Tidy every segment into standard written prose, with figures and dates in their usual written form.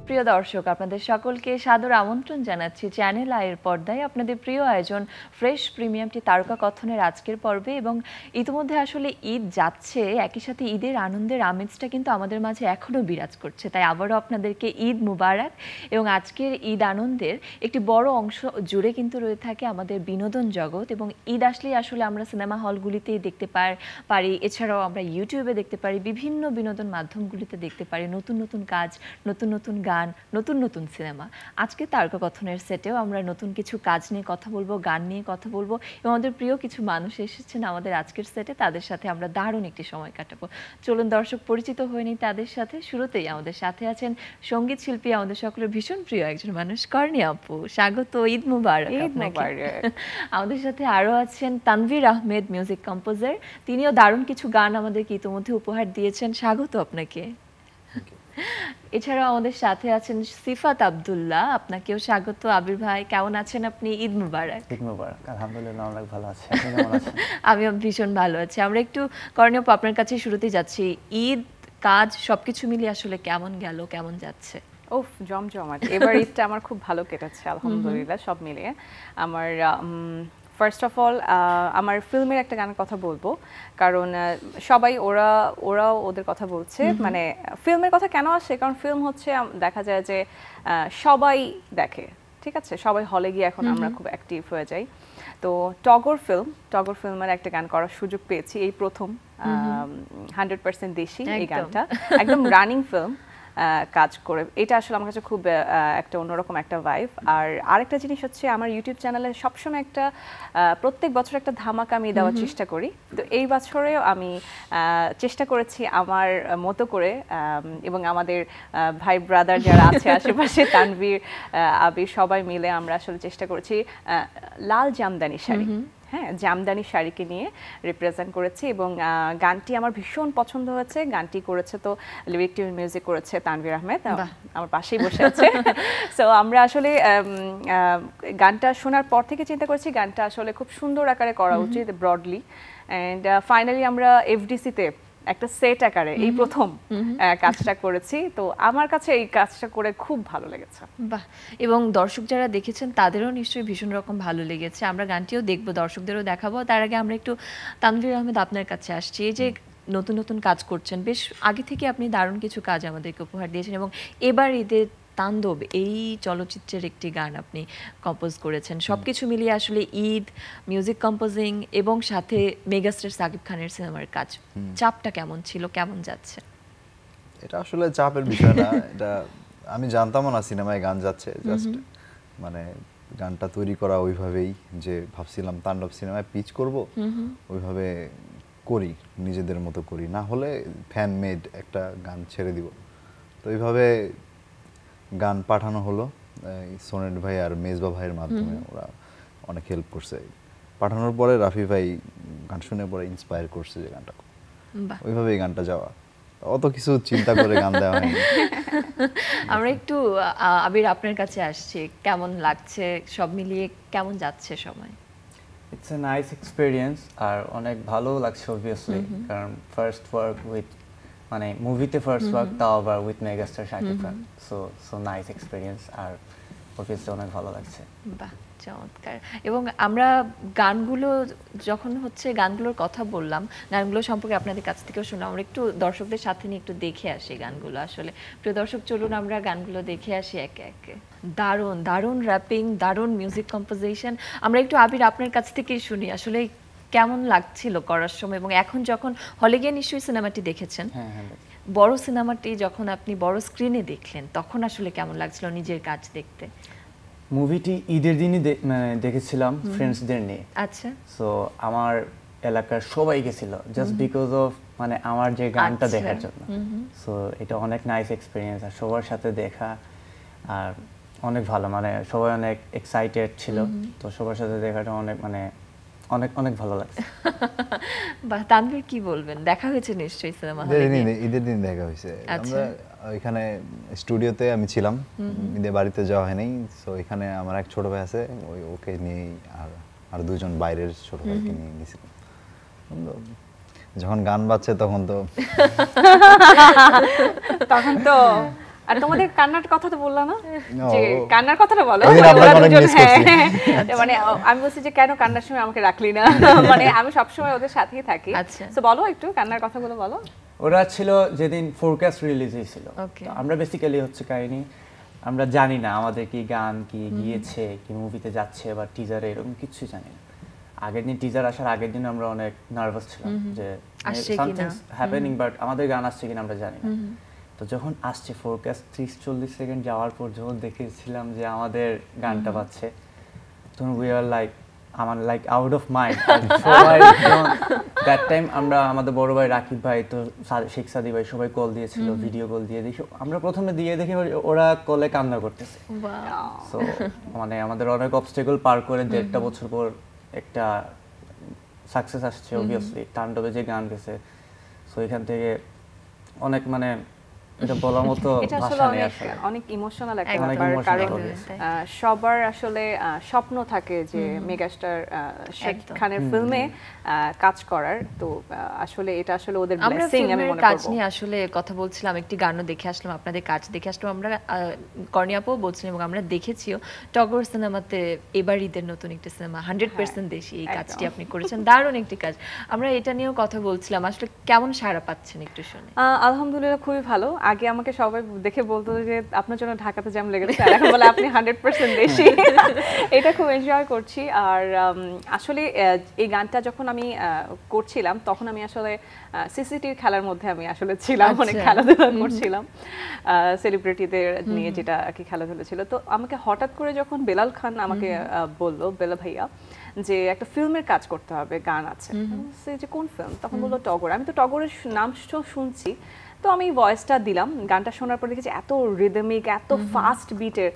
প্রিয় দর্শক, আপনাদের সকলকে সাদর আমন্ত্রণ জানাচ্ছি চ্যানেল আইয়ের পর্দায় আপনাদের প্রিয় আয়োজন ফ্রেশ প্রিমিয়ামটি তারকা কথনের আজকের পর্বে। এবং ইতিমধ্যে আসলে ঈদ যাচ্ছে, একই সাথে ঈদের আনন্দের আমেজটা কিন্তু আমাদের মাঝে এখনও বিরাজ করছে। তাই আবারও আপনাদেরকে ঈদ মুবারক। এবং আজকের ঈদ আনন্দের একটি বড় অংশ জুড়ে কিন্তু রয়ে থাকে আমাদের বিনোদন জগৎ। এবং ঈদ আসলেই আসলে আমরা সিনেমা হলগুলিতেই দেখতে পারি, এছাড়াও আমরা ইউটিউবে দেখতে পারি, বিভিন্ন বিনোদন মাধ্যমগুলিতে দেখতে পারি নতুন নতুন কাজ, নতুন নতুন গান, নতুন নতুন সিনেমা। আজকে তারকা কথনের সেটেও আমরা নতুন কিছু কাজ নিয়ে কথা বলবো, গান নিয়ে কথা বলবো এবং আমাদের প্রিয় কিছু মানুষ এসেছেন আমাদের আজকের সেটে, তাদের সাথে আমরা দারুণ একটি সময় কাটাবো। চলুন দর্শক পরিচিত হয়ে নিই তাদের সাথে। শুরুতেই আমাদের সাথে আছেন সঙ্গীত শিল্পী, আমাদের সকলের ভীষণ প্রিয় একজন মানুষ, কর্ণী আপু। স্বাগত, ঈদ মুবারক। ঈদ মুবারক। আমাদের সাথে আরও আছেন তানভীর আহমেদ, মিউজিক কম্পোজার। তিনিও দারুণ কিছু গান আমাদেরকে ইতিমধ্যে উপহার দিয়েছেন, স্বাগত আপনাকে। এছাড়াও আমাদের সাথে আছেন সিফাত আব্দুল্লাহ, আপনাকেও স্বাগত। আবির ভাই, কেমন আছেন আপনি? ঈদ মুবারক। ঈদ মুবারক। আলহামদুলিল্লাহ অনেক ভালো আছি, আপনি কেমন আছেন? আমিও ভীষণ ভালো আছি। আমরা একটু কর্ণীয় আপনার কাছে শুরুতেই যাচ্ছি, ঈদ কাজ সবকিছু মিলিয়ে আসলে কেমন গেল, কেমন যাচ্ছে? ওফ, জমজমাট। এবার ঈদটা আমার খুব ভালো কেটেছে আলহামদুলিল্লাহ সব মিলিয়ে। আমার ফার্স্ট অফ অল আমার ফিল্মের একটা গানের কথা বলবো, কারণ সবাই ওরাও ওদের কথা বলছে। মানে ফিল্মের কথা কেন আসে, কারণ ফিল্ম হচ্ছে দেখা যায় যে সবাই দেখে, ঠিক আছে, সবাই হলে গিয়ে এখন আমরা খুব অ্যাক্টিভ হয়ে যাই। তো টগর ফিল্মের একটা গান করার সুযোগ পেয়েছি, এই প্রথম 100% দেশি এই গানটা, একদম রানিং ফিল্ম কাজ করে। এটা আসলে আমার কাছে খুব একটা অন্যরকম একটা ভাইব। আর আরেকটা জিনিস হচ্ছে, আমার ইউটিউব চ্যানেলে সবসময় একটা প্রত্যেক বছর একটা ধামাকা আমি দেওয়ার চেষ্টা করি। তো এই বছরেও আমি চেষ্টা করেছি আমার মতো করে, এবং আমাদের ভাই ব্রাদার যারা আছে আশেপাশে, তানভীর, আবির, সবাই মিলে আমরা আসলে চেষ্টা করেছি লাল জামদানি শাড়ি, হ্যাঁ, জামদানি শাড়িকে নিয়ে রিপ্রেজেন্ট করেছি। এবং গানটি আমার ভীষণ পছন্দ হয়েছে। গানটি করেছে তো লিরিক টিউন মিউজিক করেছে তানভীর আহমেদ, আমার পাশেই বসে আছে। সো আমরা আসলে গানটা শোনার পর থেকে চিন্তা করেছি গানটা আসলে খুব সুন্দর আকারে করা উচিত, ব্রডলি। অ্যান্ড ফাইনালি আমরা এফডিসিতে একটা সেট আকারে এই প্রথম কাজটা করেছি। তো আমার কাছে এই কাজটা করে খুব ভালো লেগেছে। বাহ। এবং দর্শক যারা দেখেছেন তাদেরও নিশ্চয়ই ভীষণ রকম ভালো লেগেছে। আমরা গানটিও দেখবো, দর্শকদেরও দেখাবো। তার আগে আমরা একটু তানভীর আহমেদ আপনার কাছে আসছি। এই যে নতুন নতুন কাজ করছেন, বেশ আগে থেকে আপনি দারুণ কিছু কাজ আমাদেরকে উপহার দিয়েছেন এবং এবার ঈদের তাণ্ডব এই চলচ্চিত্রের একটি গান আপনি কম্পোজ করেছেন। সবকিছু মিলিয়ে আসলে ঈদ, মিউজিক কম্পোজিং এবং সাথে মেগাস্টার সাকিব খানের সিনেমার কাজ, চাপটা কেমন ছিল, কেমন যাচ্ছে? এটা আসলে চাপের বিষয় না, এটা আমি জানতামও না সিনেমায় গান যাচ্ছে। জাস্ট মানে গানটা তৈরি করা ওইভাবেই, যে ভাবছিলাম তাণ্ডব সিনেমায় পিচ করব, ওইভাবে করি, নিজেদের মতো করি, না হলে ফ্যান মেড একটা গান ছেড়ে দিব। তো এইভাবে গান পাঠানো হলো সোনেট ভাই আর মেজবা ভাইয়ের মাধ্যমে, ওরা অনেক হেল্প করছে। পাঠানোর পরে রাফি ভাই গান শুনে পরে ইন্সপায়ার করছে যে গানটা, ওইভাবে এই গানটা যাওয়া, অত কিছু চিন্তা করে গান দেওয়া হয়নি। আমরা একটু আবির আপনার কাছে আসছি, কেমন লাগছে সব মিলিয়ে, কেমন যাচ্ছে সময়? ইটস এ নাইস এক্সপেরিয়েন্স, আর অনেক ভালো লাগছে অবভিয়াসলি, কারণ ফার্স্ট ওয়ার্ক উইথ, মানে মুভিতে ফার্স্ট ওয়ার্ক, তাও আবার with megastar Shakib Khan. So nice experience, আর অবভিয়াসলি অনেক ভালো লাগছে। বাহ, চমৎকার। এবং আমরা গানগুলো যখন গানগুলোর কথা বললাম, গানগুলো সম্পর্কে আপনাদের কাছ থেকেও শুনলাম, আমরা একটু দর্শকদের সাথে নিয়ে একটু দেখে আসি গানগুলো। আসলে প্রিয় দর্শক, চলুন আমরা গানগুলো দেখে আসি একে একে। দারুণ দারুণ র্যাপিং, দারুণ মিউজিক কম্পোজিশন। আমরা একটু আবির আপনার কাছ থেকেই শুনি, আসলে কেমন লাগছিল করার সময়, এবং এখন যখন হলে গিয়ে নিশ্চয়ই সিনেমাটি দেখেছেন, বড় সিনেমাটি যখন আপনি বড় স্ক্রিনে দেখলেন, তখন আসলে কেমন লাগছিল নিজের কাজ দেখতে? মুভিটি ঈদের দিনই দেখেছিলাম ফ্রেন্ডসদের নিয়ে। আচ্ছা। সো আমার এলাকার সবাই গেছিল জাস্ট বিকজ অফ মানে আমার যে গানটা দেখার জন্য। সো এটা অনেক নাইস এক্সপিরিয়েন্স, আর সবার সাথে দেখা আর অনেক ভালো, মানে সবাই অনেক এক্সাইটেড ছিল। তো সবার সাথে দেখাটা অনেক মানে অনেক অনেক ভালো লাগছে। বাহ, তানভীর কি বলবেন? দেখা হয়েছে নিশ্চয়ই সিনেমা হলে? ঈদের দিন দেখা হয়েছে। আমরা ওইখানে স্টুডিওতে আমি ছিলাম, ঈদের বাড়িতে যাওয়া হয়নি। সো এখানে আমার এক ছোট ভাই আছে, ওকে নিয়ে আর দুজন বাইরের ছোট ভাইকে নিয়ে গেছিলাম। যখন গান বাজছে তখন তো আর তোমাদের কান্নার কথা তো বললা না, ও। যে কান্নার কথাটা বলো। ওই দিন মানে আপনাকে ওরা অনেক দুজন, miss করছি। মানে আমি বলছি যে কেন কান্নার সময় আমাকে রাখলি না, মানে আমি সবসময় ওদের সাথেই থাকি। আচ্ছা। তো বলো একটু কান্নার কথাগুলো বলো। ওরা ছিল যেদিন ফোরকাস্ট রিলিজ হয়েছিল, Okay. তো আমরা বেসিক্যালি হচ্ছে কাহিনী আমরা জানি না আমাদের কি গান কি গিয়েছে কি মুভিতে যাচ্ছে বা টিজারে, এরকম কিছু জানি না। আগের দিন টিজার আসার আগের দিন আমরা অনেক নার্ভাস ছিলাম যে আসছে কিনা। সামথিং হ্যাপেনিং, বাট আমাদের গান আসছে কিনা আমরা জানি না। তো যখন আসছে ফোরকাস্ট 30-40 সেকেন্ড যাওয়ার পর যখন দেখেছিলাম যে আমাদের গানটা পাচ্ছে, তখন we are like out of mind. সবাই দ্যাট টাইম আমরা আমাদের বড় ভাই রাকিব ভাই, তো শেখ সাদি ভাই সবাই কল দিয়েছিল, ভিডিও কল দিয়ে দেখি আমরা প্রথমে দিয়ে দেখি ওরা কলে কান্না করতেছে। সো মানে আমাদের অনেক অবস্টেকল পার করে 1.5 বছর পর একটা সাকসেস আসছে অবভিয়াসলি। তাণ্ডবে যে গান গেছে, সো এখান থেকে অনেক মানে এটা বলার মতো এটা আসলে ভাষা নেই আসলে। অনেক ইমোশনাল একটা অনেক ব্যাপার, emotional কারণ obviously। সবার আসলে স্বপ্ন থাকে যে মেগাস্টার শেখ খানের ফিল্মে কাজ করার। তো আসলে এটা আসলে ওদের আমরা ব্লেসিং আমি ফিল্মের মনে কাজ করব। নিয়ে আসলে কথা বলছিলাম, একটি গানও দেখে আসলাম, আপনাদের কাজ দেখে আসলাম আমরা, কর্নিয়াপও বলছিলাম এবং আমরা দেখেছিও টগর সিনেমাতে। এবার ঈদের নতুন একটি সিনেমা 100% দেশি, এই কাজটি আপনি করেছেন, দারুণ একটি কাজ। আমরা এটা নিয়েও কথা বলছিলাম, আসলে কেমন সাড়া পাচ্ছেন একটু শুনে। আলহামদুলিল্লাহ খুবই ভালো। আগে আমাকে সবাই দেখে বলতো যে আপনার জন্য ঢাকাতে জ্যাম লেগেছে, আর এখন বলে আপনি 100% দেশি। এটা খুব এনজয় করছি। আর আসলে এই গানটা যখন আমি করছিলাম তখন আমি আসলে সিসিটির খেলার মধ্যে আমি আসলে ছিলাম, অনেক খেলাধুলা করছিলাম সেলিব্রিটিদের নিয়ে, যেটা আর কি খেলাধুলা ছিল। তো আমাকে হঠাৎ করে যখন বেলাল খান আমাকে বললো, বেলা ভাইয়া, যে একটা ফিল্মের কাজ করতে হবে, গান আছে, যে কোন ফিল্ম? তখন বললো টগর। আমি তো টগরের নাম শুনছি, তো আমি ভয়েসটা দিলাম। গানটা শোনার পর দেখেছি এত রিদমিক, এত ফাস্ট বিটের,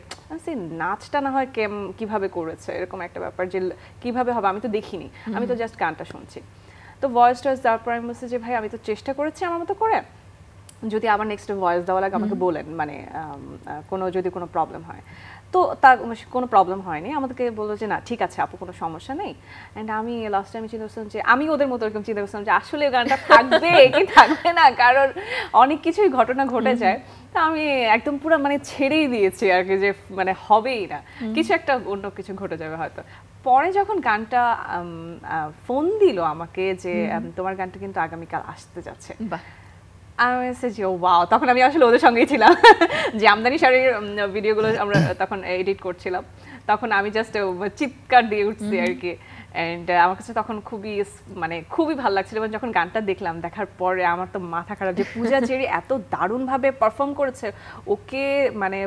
সেই নাচটা না হয় কিভাবে করেছে, এরকম একটা ব্যাপার যে কিভাবে হবে আমি তো দেখিনি, আমি তো জাস্ট গানটা শুনছি। তো ভয়েসটা দেওয়ার পর আমি বলছি যে ভাই আমি তো চেষ্টা করেছি আমার মতো করে, যদি আবার নেক্সট ভয়েস দেওয়া লাগে আমাকে বলেন, মানে যদি কোনো প্রবলেম হয়। তো তার কোনো প্রবলেম হয়নি, আমাদেরকে বললো যে না ঠিক আছে আপু, কোনো সমস্যা নেই। অ্যান্ড আমি লাস্ট টাইম চিন্তা করছিলাম যে আমি ওদের মতো এরকম চিন্তা করছিলাম যে আসলে গানটা থাকবে কি থাকবে না, কারণ অনেক কিছুই ঘটনা ঘটে যায়। তা আমি একদম পুরো মানে ছেড়েই দিয়েছি আর কি, যে মানে হবেই না, কিছু একটা অন্য কিছু ঘটে যাবে হয়তো। পরে যখন গানটা ফোন দিল আমাকে যে তোমার গানটা কিন্তু আগামীকাল আসতে যাচ্ছে, আমি মেসেজ ওয়াও। তখন আমি আসলে ওদের সঙ্গেই ছিলাম, যে আমদানি শাড়ির ভিডিওগুলো আমরা তখন এডিট করছিলাম, তখন আমি জাস্ট চিৎকার দিয়ে উঠছি আর কি। অ্যান্ড আমার কাছে তখন খুবই ভালো লাগছিল। এবং যখন গানটা দেখলাম, দেখার পরে আমার তো মাথা খারাপ, যে পূজা চেরি এত দারুণভাবে পারফর্ম করেছে, ওকে মানে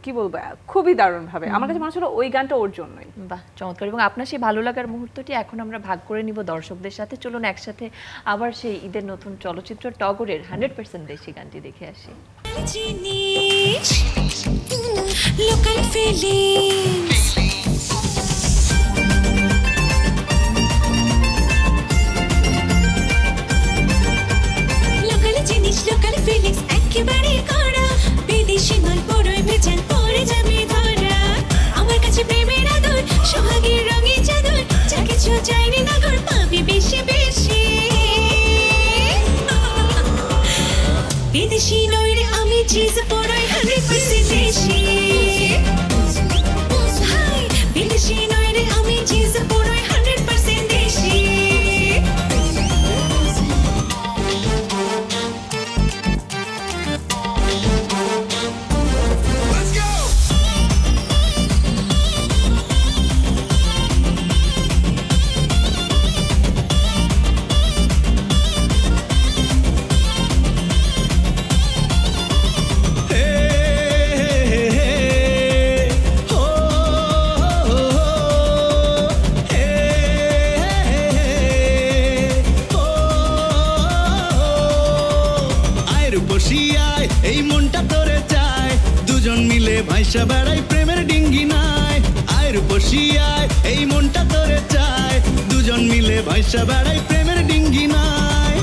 কি বলবো, খুবই দারুণভাবে। আমার কাছে মনে হচ্ছিল ওই গানটা ওর জন্যই। বাহ, চমৎকার। এবং আপনার সেই ভালো লাগার মুহূর্তটি এখন আমরা ভাগ করে নিব দর্শকদের সাথে। চলুন একসাথে আবার সেই ঈদের নতুন চলচ্চিত্র টগরের 100% দেশি গানটি দেখে আসি। লোকাল ফিলিংস, লোকাল জিনিস, লোকাল ফিলিংস একেবারে কড়া, বিদেশি মাল পড়ে ভেজাল পড়ে যাবে ধরা। আমার কাছে প্রেমের আদর, সোহাগের রঙে চাদর, যা কিছু চাইনি নগর পাবি বেশি বেশি। বিদেশি নই রে আমি, চিজ পড়াই 100% দেশি। হাই, বিদেশি নই রে আমি, চিজ পড়াই 100% দেশি। এই মনটা তোরে চায়, দুজন মিলে ভাইসা বেড়াই প্রেমের ডিঙ্গি নাই। আয় রূপসী আয়, এই মনটা তোরে চায়, দুজন মিলে ভাইসা বেড়াই প্রেমের ডিঙ্গি নাই।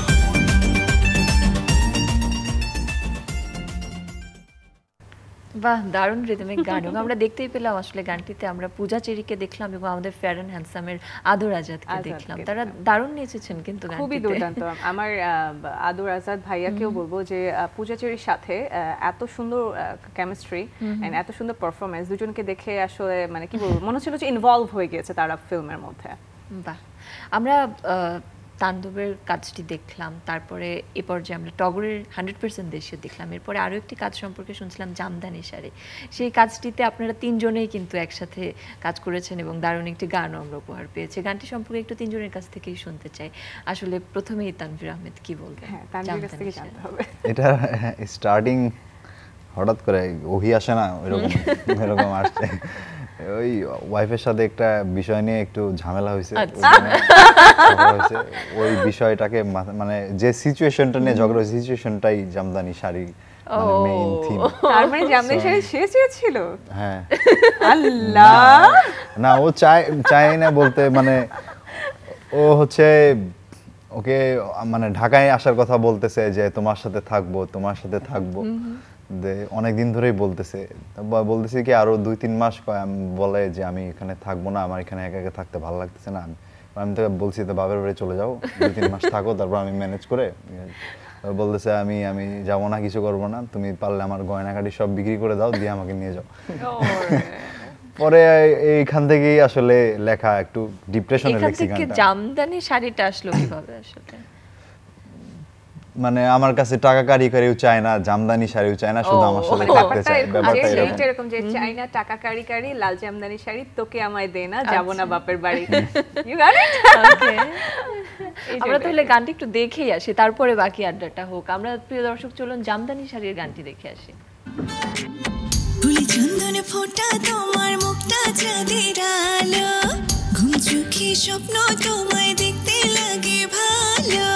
বাহ, দারুণ রিদমিক গান। এবং আমরা দেখতেই পেলাম আসলে গানটিতে আমরা পূজা চেরিকে দেখলাম এবং আমাদের ফেয়ার অ্যান্ড হ্যান্ডসামের আদর আজাদকে দেখলাম। তারা দারুণ নেচেছেন কিন্তু গানটিতে। খুবই দুর্দান্ত। আমার আদর আজাদ ভাইয়াকেও বলবো যে পূজা চেরির সাথে এত সুন্দর কেমিস্ট্রি এন্ড এত সুন্দর পারফরমেন্স, দুজনকে দেখে আসলে মানে কি বলবো, মনে হচ্ছিল যে ইনভলভ হয়ে গিয়েছে তারা ফিল্মের মধ্যে। বাহ, আমরা তাণ্ডবের কাজটি দেখলাম, তারপরে এ পর্যায়ে আমরা টগরের 100% দেশীয় দেখলাম, এরপরে আরও একটি কাজ সম্পর্কে শুনছিলাম জামদানি শাড়ি। সেই কাজটিতে আপনারা তিনজনেই কিন্তু একসাথে কাজ করেছেন এবং দারুণ একটি গানও আমরা উপহার পেয়েছি। গানটি সম্পর্কে একটু তিনজনের কাছ থেকেই শুনতে চাই। আসলে প্রথমেই তানভীর আহমেদ কি বলবেন? হ্যাঁ, তানভীর কাছ থেকে জানতে হবে। এটা স্টার্টিং হঠাৎ করে ওহি আসে না, এরকম আসছে। ওই ওয়াইফের সাথে একটা বিষয় নিয়ে একটু ঝামেলা হয়েছে, ওই বিষয়টাকে মানে যে সিচুয়েশনটা নিয়ে ঝগড়া হয়েছে, সিচুয়েশনটাই জামদানি শাড়ি মানে মেইন থিম। তার মানে জামদানি শাড়ি শেষ হয়েছিল? হ্যাঁ। আল্লাহ, না ও চাই না বলতে, মানে ও হচ্ছে ওকে মানে ঢাকায় আসার কথা বলতেছে যে তোমার সাথে থাকবো, তোমার সাথে থাকবো, অনেকদিন ধরেই বলতেছে কি আরো 2-3 মাস বলে যে আমি এখানে থাকবো না, আমার এখানে একা একা থাকতে ভালো লাগতেছে না। আমি তো বলছি তো বাবার বাড়ি চলে যাও, 2-3 মাস থাকো, তারপর আমি ম্যানেজ করে। বলতেছে আমি যাবো না, কিছু করবো না, তুমি পারলে আমার গয়নাগাড়ি সব বিক্রি করে দাও, দিয়ে আমাকে নিয়ে যাও। পরে এইখান থেকেই আসলে লেখা একটু ডিপ্রেশনে লেখছি গানটা। জামদানি শাড়িটা আসলো কিভাবে আসলে? মানে আমার কাছে টাকা কারি কারিও চায় না, জামদানি শাড়িও চায় না, শুধু আমার সাথে থাকতে চায়। ব্যাপারটা এরকম যে চাই না টাকা কারি কারি, লাল জামদানি শাড়ি তোকে আমায় দে না, যাব না বাপের বাড়ি। You got it? ওকে, আমরা তাহলে গানটি একটু দেখেই আসি, তারপরে বাকি আড্ডাটা হোক। আমরা প্রিয় দর্শক চলুন জামদানি শাড়ির গানটি দেখে আসি। ফুলে চন্দনে ফোটা তোমার মুখটা চাঁদের আলো, ঘুম চোখে স্বপ্ন তোমায় দেখতে লাগে ভালো,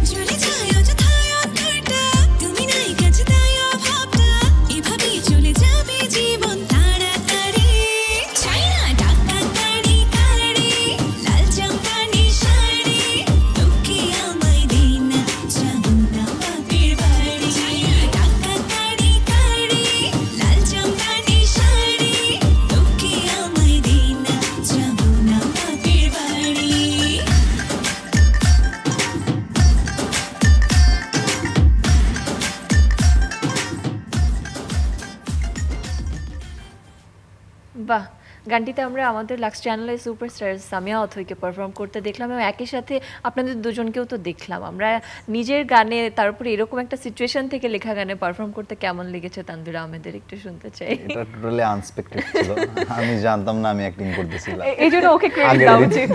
ঝুলে যায় অযথায় অন্তরটা, তুমি নাই কাছে তাই অভাবটা, এভাবেই চলে যাবে জীবন তাড়াতাড়ি। চাই না টাকা কারি কারি, লাল জামদানি শাড়ি তোকে আমায় দে না, যাব না বাপের বাড়ি। চাই না টাকা কারি কারি, লাল জামদানি শাড়ি তোকে আমায় দে না, যাব না বাপের বাড়ি। বাহ, গানটিতে আমরা আমাদের লাক্স চ্যানেলের সুপারস্টার সামিয়া অথৈকে পারফর্ম করতে দেখলাম এবং একই সাথে আপনাদের দুজনকেও তো দেখলাম। আমরা নিজের গানে, তারপরে এরকম একটা সিচুয়েশন থেকে লেখা গানে পারফর্ম করতে কেমন লেগেছে তানভীর আহমেদের একটু শুনতে চাই। এটা টোটালি আনএক্সপেক্টেড ছিল, আমি জানতাম না আমি অ্যাক্টিং করতেছিলাম। এইজন্য ওকে ক্রেডিট দেওয়া উচিত,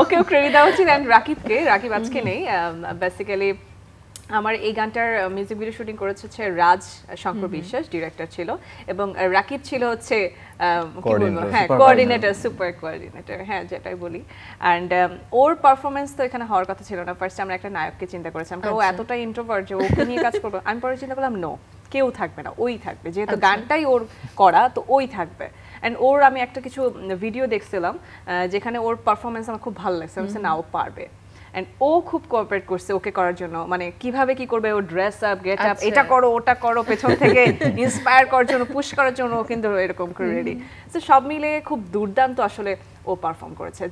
ওকেও ক্রেডিট দেওয়া উচিত। এন্ড রাকিব আজকে নেই। বেসিক্যালি আমার এই গানটার মিউজিক ভিডিও শুটিং করেছে রাজ শঙ্কর বিশ্বাস, ডিরেক্টর ছিল, এবং রাকিব ছিল হচ্ছে কোঅর্ডিনেটর, সুপার কোঅর্ডিনেটর, হ্যাঁ যেটাই বলি। অ্যান্ড ওর পারফরমেন্স তো এখানে হওয়ার কথা ছিল না। ফার্স্ট আমরা একটা নায়ককে চিন্তা করেছিলাম, ও এতটাই ইন্ট্রোভার্ট যে ওকে নিয়ে কাজ করবো। আমি পরে চিন্তা করলাম নো, কেউ থাকবে না, ওই থাকবে, যেহেতু গানটাই ওর করা তো ওই থাকবে। অ্যান্ড ওর আমি একটা কিছু ভিডিও দেখছিলাম যেখানে ওর পারফরমেন্স আমার খুব ভালো লাগছে, আমি না ও পারবে। এন্ড ও খুব কোঅপারেট করছে ওকে করার জন্য, মানে কিভাবে কি করবে, ও ড্রেস আপ, গেট আপ, এটা করো ওটা করো, পেছন থেকে ইন্সপায়ার করার জন্য, পুশ করার জন্য ও কিন্তু এরকম করে রেডি। তো সব মিলে খুব দুর্দান্ত আসলে ও পারফর্ম করেছে।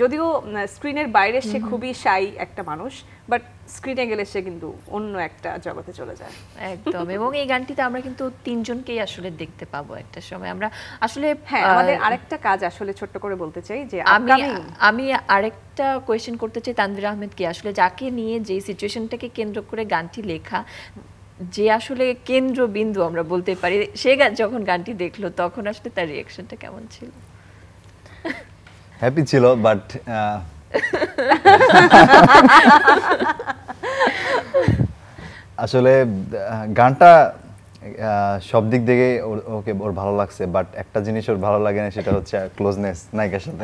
যদিও স্ক্রিনের বাইরে সে খুবই শাই একটা মানুষ, বাট স্ক্রিনে গেলে সে কিন্তু অন্য একটা জগতে চলে যায় একদম। এবং এই গানটিতে আমরা কিন্তু তিনজনকেই আসলে দেখতে পাবো একটা সময়। আমরা আসলে হ্যাঁ, আমাদের আরেকটা কাজ আসলে ছোট্ট করে বলতে চাই যে আমি আরেকটা কোয়েশ্চেন করতে চাই তানভীর আহমেদকে, আসলে যাকে নিয়ে যে সিচুয়েশনটাকে কেন্দ্র করে গানটি লেখা, যে আসলে কেন্দ্রবিন্দু আমরা বলতে পারি, সে যখন গানটি দেখলো তখন আসলে তার রিঅ্যাকশনটা কেমন ছিল? হ্যাপি ছিল, বাট আসলে গানটা সব দিক থেকে ওর ভালো লাগছে, বাট একটা জিনিস ওর ভালো লাগে না, সেটা হচ্ছে ক্লোজনেস নায়িকার সাথে।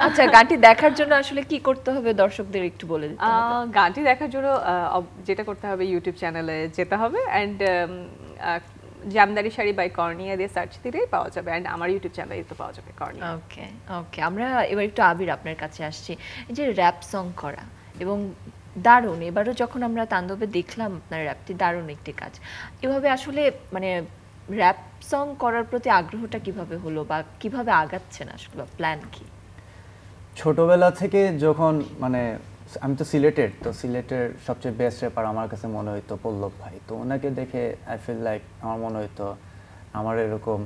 আচ্ছা, গানটি দেখার জন্য আসলে কি করতে হবে দর্শকদের একটু বলে দিতে হবে। গানটি দেখার জন্য যেটা করতে হবে, ইউটিউব চ্যানেলে যেতে হবে, অ্যান্ড জামদানি শাড়ি বাই কর্নিয়া দিয়ে সার্চ দিলেই পাওয়া যাবে, অ্যান্ড আমার ইউটিউব চ্যানেলে তো পাওয়া যাবে কর্নিয়া। ওকে, আমরা এবার একটু আবির আপনার কাছে আসছি। এই যে র‍্যাপ সং করা এবং দারুণ, এবারও যখন আমরা তাণ্ডবে দেখলাম আপনার র্যাপটি, দারুণ একটি কাজ। এভাবে আসলে মানে র্যাপ সং করার প্রতি আগ্রহটা কিভাবে হলো বা কিভাবে আগাচ্ছেন আসলে, বা প্ল্যান কি? ছোটবেলা থেকে যখন মানে আমি তো সিলেটের, তো সিলেটের সবচেয়ে বেস্ট র্যাপার আমার কাছে মনে হইতো পল্লব ভাই। তো ওনাকে দেখে আই ফিল লাইক আমার মনে হইতো আমার এরকম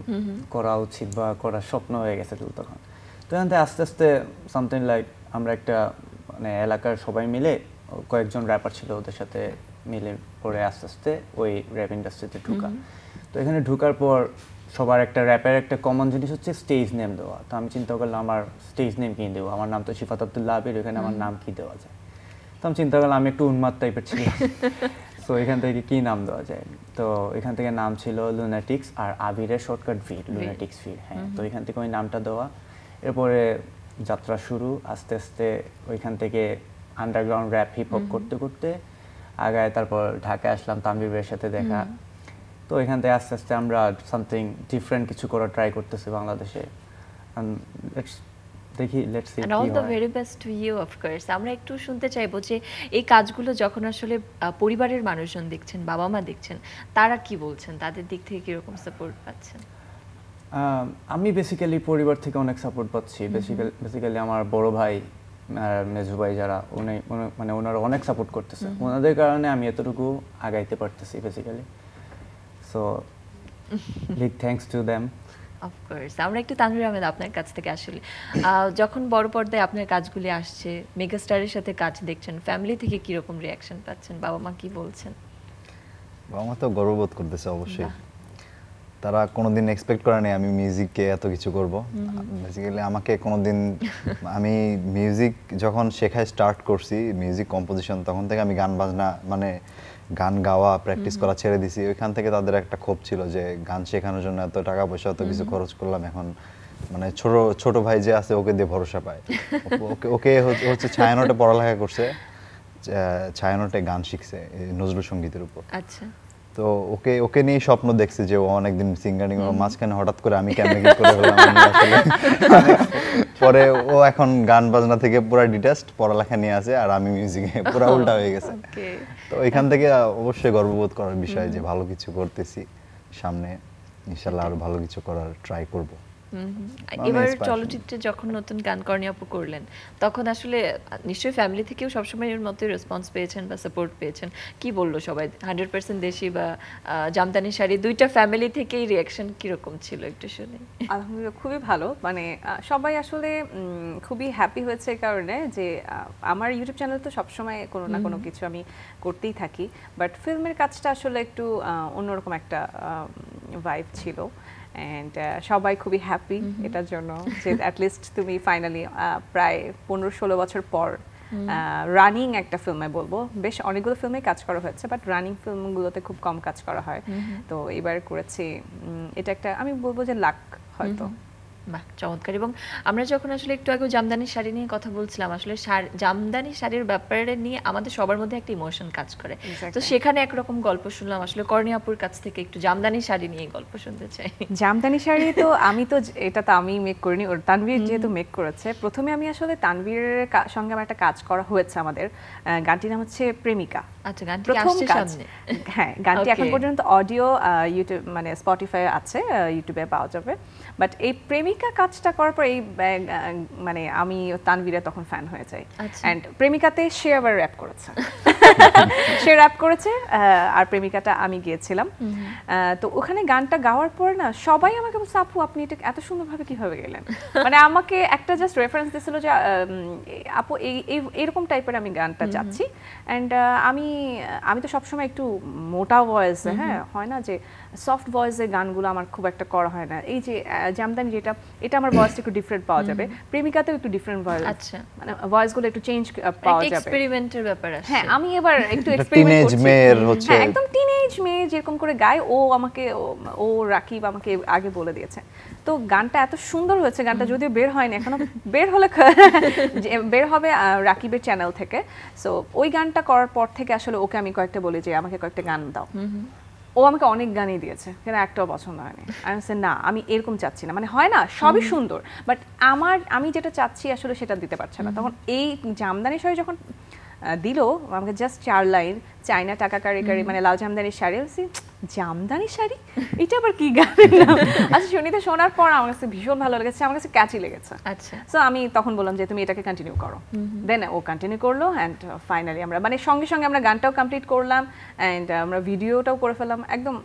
করা উচিত বা করার স্বপ্ন হয়ে গেছে তখন। তো এখান থেকে আস্তে আস্তে সামথিং লাইক আমরা একটা মানে এলাকার সবাই মিলে, কয়েকজন র্যাপার ছিল, ওদের সাথে মিলে পরে আস্তে আস্তে ওই র্যাপ ইন্ডাস্ট্রিতে ঢুকা। তো এখানে ঢুকার পর সবার একটা র্যাপের একটা কমন জিনিস হচ্ছে স্টেজ নেম দেওয়া। তো আমি চিন্তা করলাম আমার স্টেজ নেম কি দেবো, আমার নাম তো শিফাত আব্দুল্লাহ আবির, ওখানে আমার নাম কি দেওয়া যায়। তো আমি চিন্তা করলাম আমি একটু উন্মাদ টাইপের ছিলাম, সো এখান থেকে কি নাম দেওয়া যায়। তো এখান থেকে নাম ছিল লুনাটিক্স, আর আবিরের শর্টকাট ভি, লুনাটিক্স ভি। হ্যাঁ, তো এখান থেকে ওই নামটা দেওয়া। এরপরে যাত্রা শুরু, আস্তে আস্তে ওইখান থেকে আন্ডারগ্রাউন্ড র্যাপ হিপ হপ করতে করতে আগায়, তারপর ঢাকায় আসলাম তানভীর ভাইয়ের সাথে দেখা। তো এখান থেকে আস্তে আস্তে আমরা সামথিং ডিফারেন্ট কিছু করার ট্রাই করতেছি বাংলাদেশে। দেখি, let's see. And all the very best to you of course. আমরা একটু শুনতে চাইবো যে এই কাজগুলো যখন আসলে পরিবারের মানুষজন দেখছেন, বাবা মা দেখছেন, তারা কি বলছেন, তাদের দিক থেকে কিরকম সাপোর্ট পাচ্ছেন? আমি বেসিক্যালি পরিবার থেকে অনেক সাপোর্ট পাচ্ছি। বেসিক্যালি আমার বড় ভাই আর মেজু ভাই যারা, মানে ওনারা অনেক সাপোর্ট করতেছে। ওনাদের কারণে আমি এতটুকু আগাইতে পারতেছি basically. So big thanks to them. Of course. আমরা একটু তানভীর আহমেদ আপনার কাছ থেকে আসলে যখন বড় পর্দায় আপনার কাজগুলি আসছে, মেগাস্টারের সাথে কাজ দেখছেন, ফ্যামিলি থেকে কিরকম রিয়াকশন পাচ্ছেন, বাবা মা কি বলছেন? বাবা মা তো গর্ববোধ করতেছে অবশ্যই। তারা কোনোদিন এক্সপেক্ট করে নাই আমি মিউজিকে এত কিছু করব। বেসিক্যালি আমাকে কোনোদিন, আমি মিউজিক যখন শেখায় স্টার্ট করছি, মিউজিক কম্পোজিশন, তখন থেকে আমি গান বাজনা মানে গান গাওয়া প্র্যাকটিস করা ছেড়ে দিছি। ওইখান থেকে তাদের একটা ক্ষোভ ছিল যে গান শেখানোর জন্য এত টাকা পয়সা এত কিছু খরচ করলাম, এখন মানে ছোট ভাই যে আছে ওকে দিয়ে ভরসা পায়। ওকে হচ্ছে ছায়ানটে পড়ালেখা করছে, ছায়ানটে গান শিখছে নজরুল সঙ্গীতের উপর। আচ্ছা। তো ওকে নিয়ে স্বপ্ন দেখছে যে ও অনেকদিন সিঙ্গারিং, মাঝখানে হঠাৎ করে আমি কেমনে কি করে হলাম আসলে। পরে ও এখন গান বাজনা থেকে পুরো ডিটাচড, পড়ালেখা নিয়ে আছে, আর আমি মিউজিকে পুরো উল্টা হয়ে গেছে। তো এখান থেকে অবশ্যই গর্ববোধ করার বিষয় যে ভালো কিছু করতেছি, সামনে ইনশাআল্লাহ আরো ভালো কিছু করার ট্রাই করব। এবার চলচ্চিত্রে যখন নতুন গান করণী আপু করলেন, তখন আসলে নিশ্চয়ই ফ্যামিলি থেকেও সবসময়ের মতোই রেসপন্স পেয়েছেন বা সাপোর্ট পেয়েছেন। কি বললো সবাই? 100% দেশি বা জামদানি শাড়ি, দুইটা ফ্যামিলি থেকেই রিয়াকশন কিরকম ছিল একটু শুনি। আলহামদুলিল্লাহ খুবই ভালো, মানে সবাই আসলে খুবই হ্যাপি হয়েছে এই কারণে যে আমার ইউটিউব চ্যানেল তো সবসময় কোনো না কোনো কিছু আমি করতেই থাকি, বাট ফিল্মের কাজটা আসলে একটু অন্যরকম একটা ভাইব ছিল। অ্যান্ড সবাই খুবই হ্যাপি এটার জন্য যে অ্যাটলিস্ট তুমি ফাইনালি প্রায় 15-16 বছর পর রানিং একটা ফিল্মে, বলবো বেশ অনেকগুলো ফিল্মে কাজ করা হয়েছে, বাট রানিং ফিল্মগুলোতে খুব কম কাজ করা হয়। তো এবার করেছি, এটা একটা আমি বলবো যে লাক হয়তো। বাহ, চমৎকার। এবং আমরা যখন আসলে একটু আগে জামদানি শাড়ি নিয়ে কথা বলছিলাম, আসলে জামদানি শাড়ির ব্যাপারে নিয়ে আমাদের সবার মধ্যে একটা ইমোশন কাজ করে। তো সেখানে একরকম গল্প শুনলাম, আসলে করণী আপুর কাছ থেকে একটু জামদানি শাড়ি নিয়ে গল্প শুনতে চাই। জামদানি শাড়ি তো এটা তো আমি মেক করিনি, ওর তানভীর যেহেতু মেক করেছে। প্রথমে আমি আসলে তানভীরের সঙ্গে আমার একটা কাজ করা হয়েছে, আমাদের গানটির নাম হচ্ছে প্রেমিকা। আচ্ছা, গানটি প্রথম আসছে কাজ। সামনে। হ্যাঁ, গানটি এখন পর্যন্ত অডিও ইউটিউব মানে স্পটিফাই আছে, ইউটিউবে পাওয়া যাবে। বাট এই প্রেমিকা কাজটা করার পর এই মানে আমি তানভীরের তখন ফ্যান হয়ে যাই। অ্যান্ড প্রেমিকাতে সে আবার র্যাপ করেছে, সে র্যাপ করেছে, আর প্রেমিকাটা আমি গিয়েছিলাম। তো ওখানে গানটা গাওয়ার পর না সবাই আমাকে বলছে, আপু আপনি এটা এত সুন্দরভাবে কিভাবে গেলেন। মানে আমাকে একটা জাস্ট রেফারেন্স দিয়েছিল যে আপু এইরকম টাইপের আমি গানটা চাচ্ছি। অ্যান্ড আমি তো সবসময় একটু মোটা ভয়েস, হ্যাঁ হয় না যে সফট ভয়েসের গানগুলো আমার খুব একটা করা হয় না। এই যে জামদানি এটা আমার ভয়েসটা একটু ডিফারেন্ট পাওয়া যাবে, প্রেমিকাতেও একটু ডিফারেন্ট ভয়েস, আচ্ছা, মানে ভয়েসগুলো একটু চেঞ্জ পাওয়া যাবে, এক্সপেরিমেন্টের ব্যাপার আছে। হ্যাঁ, আমি এবার একটু এক্সপেরিমেন্ট করছি। মেয়ের হচ্ছে, হ্যাঁ, একদম টিনেজ মেয়ে যেরকম করে গায়, ও রাকিব আমাকে আগে বলে দিয়েছে। তো গানটা এত সুন্দর হয়েছে, গানটা যদিও বের হয়নি এখনো, বের হলে বের হবে রাকিবের চ্যানেল থেকে। সো ওই গানটা করার পর থেকে আসলে ওকে আমি কয়েকটা বলি যে আমাকে কয়েকটা গান দাও। ও আমাকে অনেক গানই দিয়েছে, কিন্তু একটাও পছন্দ হয়নি। আমি বলছি না, আমি এরকম চাচ্ছি না, মানে হয় না সবই সুন্দর, বাট আমি যেটা চাচ্ছি আসলে সেটা দিতে পারছে না। তখন এই জামদানি শাড়ি যখন দিল আমাকে জাস্ট 4 লাইন, চায়না টাকা কারি কারি, মানে লাল জামদানি শাড়ি। বলছি জামদানি শাড়ি, এটা আবার কি গানের নাম? আচ্ছা সুনিতা শোনার পর আমার কাছে ভীষণ ভালো লেগেছে, আমার কাছে ক্যাচি লেগেছে। আচ্ছা, সো আমি তখন বললাম যে তুমি এটাকে কন্টিনিউ করো। দেন ও কন্টিনিউ করলো অ্যান্ড ফাইনালি আমরা মানে সঙ্গে সঙ্গে আমরা গানটাও কমপ্লিট করলাম অ্যান্ড আমরা ভিডিওটাও করে ফেললাম একদম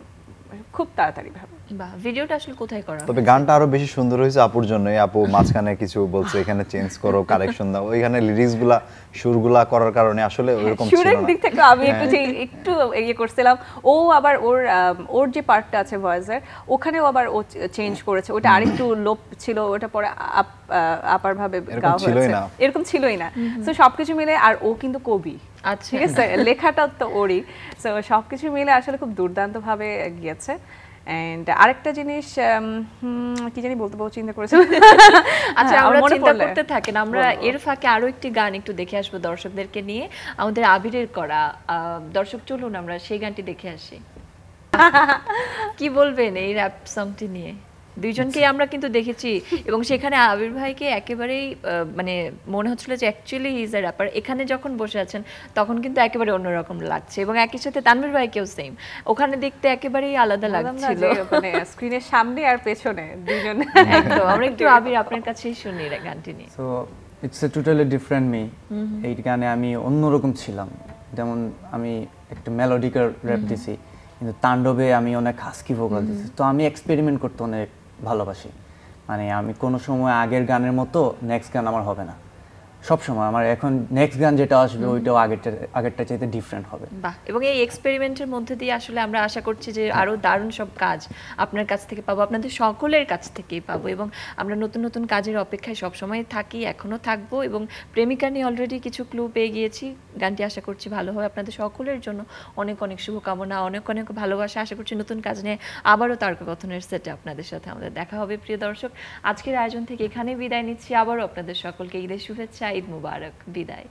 খুব তাড়াতাড়ি ভাবে। বাহ, ভিডিওটা আসলে কোথায় করা? তবে গানটা আরো বেশি সুন্দর হয়েছে আপুর জন্যই। আপু মাঝখানে কিছু বলছে এখানে চেঞ্জ করো, কারেকশন দাও, ওইখানে লিরিক্সগুলা সুরগুলা করার কারণে আসলে ওরকম ছিল না। সুরের দিক থেকে আমি একটু ইয়ে করছিলাম। ও আবার ওর যে পার্টটা আছে ভয়েসের ওখানেও আবার ও চেঞ্জ করেছে, ওটা আরেকটু লোপ ছিল, ওটা পরে আপার ভাবে গাওয়া হয়েছে, এরকম ছিলই না। সো সবকিছু মিলে, আর ও কিন্তু কবি, আচ্ছা ঠিক আছে, লেখাটাও তো ওরই। সো সবকিছু মিলে আসলে খুব দুর্দান্ত ভাবে গিয়েছে। এন্ড আরেকটা জিনিস কি জানি বলতে চিন্তা করেছিলাম। আচ্ছা আমরা চিন্তা করতে থাকেন, আমরা এর ফাঁকে আরো একটি গান একটু দেখে আসবো দর্শকদেরকে নিয়ে, আমাদের আবিরের করা। দর্শক চলুন আমরা সেই গানটি দেখে আসি। কি বলবেন এই র‍্যাপ সংটি নিয়ে? দুইজনকেই আমরা কিন্তু দেখেছি এবং সেখানে আবির ভাইকে একেবারেই মানে মনে হচ্ছিল যে actually he is a rapper. এখানে যখন বসে আছেন তখন কিন্তু একেবারে অন্যরকম লাগছে এবং একই সাথে তানভীর ভাইকেও সেম, ওখানে দেখতে একেবারেই আলাদা লাগছিল, মানে স্ক্রিনের সামনে আর পেছনে দুইজন একদম। আমরা একটু আবির আপনার কাছেই শুনি গানটি নিয়ে। So it's a totally different me. এই গানে আমি অন্যরকম ছিলাম, যেমন আমি একটা মেলোডিক্যাল র্যাপ দিছি, কিন্তু তাণ্ডবে আমি অনেক হাস্কি ভোকাল দিছি। তো আমি এক্সপেরিমেন্ট করতে অনেক ভালোবাসি, মানে আমি কোনো সময় আগের গানের মতো নেক্সট গান আমার হবে না, সব সময় আমার এখন নেক্সট গান যেটা আসবে ওইটাও আগেরটা চাইতে ডিফারেন্ট হবে। বাহ, এবং এই এক্সপেরিমেন্টের মধ্যে দিয়ে আসলে আমরা আশা করছি যে আরো দারুণ সব কাজ আপনার কাছ থেকে পাবো, আপনাদের সকলের কাছ থেকেই পাবো এবং আমরা নতুন নতুন কাজের অপেক্ষায় সবসময় থাকি, এখনো থাকবো। এবং প্রেমিকা নিয়ে অলরেডি কিছু ক্লু পেয়ে গিয়েছি, গানটি আশা করছি ভালো হবে। আপনাদের সকলের জন্য অনেক অনেক শুভকামনা, অনেক অনেক ভালোবাসা। আশা করছি নতুন কাজ নিয়ে আবারও তারকা কথনের সেটে আপনাদের সাথে আমাদের দেখা হবে। প্রিয় দর্শক, আজকের আয়োজন থেকে এখানেই বিদায় নিচ্ছি। আবারও আপনাদের সকলকে ঈদের শুভেচ্ছা, ঈদ মুবারক, বিদায়।